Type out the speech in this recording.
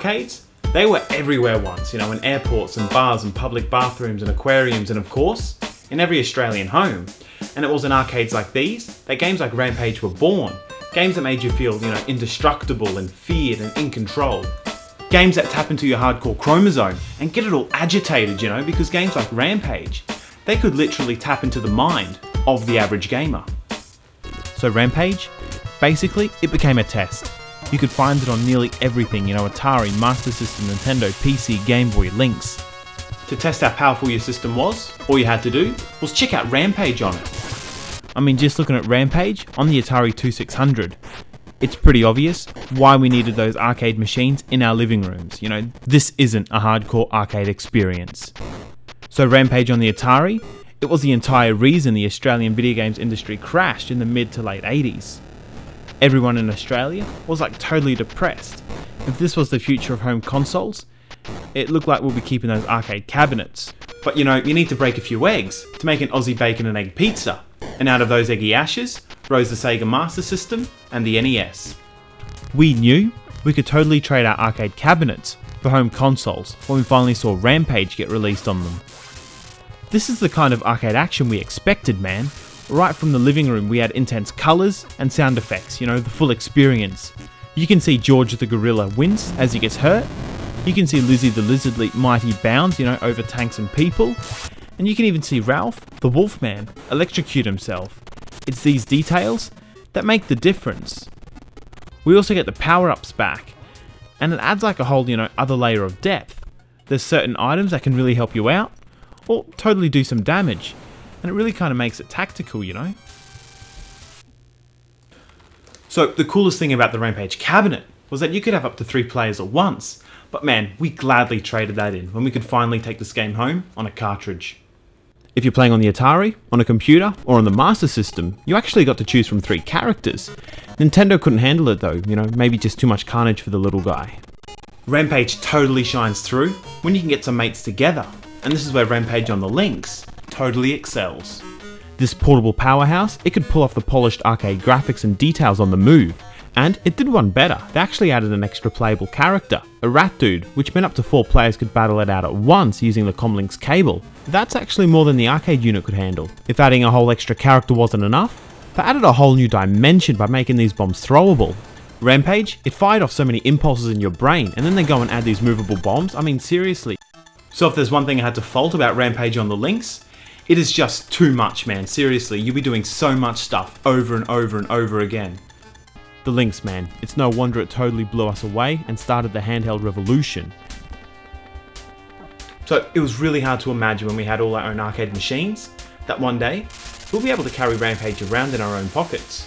arcades, they were everywhere once, you know, in airports and bars and public bathrooms and aquariums and of course, in every Australian home. And it was in arcades like these that games like Rampage were born. Games that made you feel, you know, indestructible and feared and in control. Games that tap into your hardcore chromosome and get it all agitated, you know, because games like Rampage, they could literally tap into the mind of the average gamer. So Rampage, basically, it became a test. You could find it on nearly everything, you know, Atari, Mastersystem, Nintendo, PC, Game Boy, Lynx. To test how powerful your system was, all you had to do was check out Rampage on it. I mean, just looking at Rampage on the Atari 2600, it's pretty obvious why we needed those arcade machines in our living rooms. You know, this isn't a hardcore arcade experience. So Rampage on the Atari, it was the entire reason the Australian video games industry crashed in the mid to late 80s. Everyone in Australia was like totally depressed. If this was the future of home consoles, it looked like we'll be keeping those arcade cabinets. But you know, you need to break a few eggs to make an Aussie bacon and egg pizza. And out of those eggy ashes rose the Sega Mastersystem and the NES. We knew we could totally trade our arcade cabinets for home consoles when we finally saw Rampage get released on them. This is the kind of arcade action we expected, man. Right from the living room we had intense colours and sound effects, you know, the full experience. You can see George the Gorilla wince as he gets hurt. You can see Lizzie the Lizard leap mighty bounds, you know, over tanks and people. And you can even see Ralph, the Wolfman, electrocute himself. It's these details that make the difference. We also get the power-ups back, and it adds like a whole, you know, other layer of depth. There's certain items that can really help you out, or totally do some damage, and it really kind of makes it tactical, you know. So the coolest thing about the Rampage cabinet was that you could have up to 3 players at once, but man, we gladly traded that in when we could finally take this game home on a cartridge. If you're playing on the Atari, on a computer, or on the Master System, you actually got to choose from 3 characters. Nintendo couldn't handle it though, you know, maybe just too much carnage for the little guy. Rampage totally shines through when you can get some mates together, and this is where Rampage on the Lynx totally excels. This portable powerhouse, it could pull off the polished arcade graphics and details on the move, and it did one better. They actually added an extra playable character, a rat dude, which meant up to 4 players could battle it out at once using the Comlink's cable. That's actually more than the arcade unit could handle. If adding a whole extra character wasn't enough, they added a whole new dimension by making these bombs throwable. Rampage, it fired off so many impulses in your brain, and then they go and add these movable bombs. I mean, seriously. So if there's one thing I had to fault about Rampage on the Lynx, it is just too much, man. Seriously, you'll be doing so much stuff over and over and over again. The Lynx, man, it's no wonder it totally blew us away and started the handheld revolution. So it was really hard to imagine when we had all our own arcade machines that one day we'll be able to carry Rampage around in our own pockets.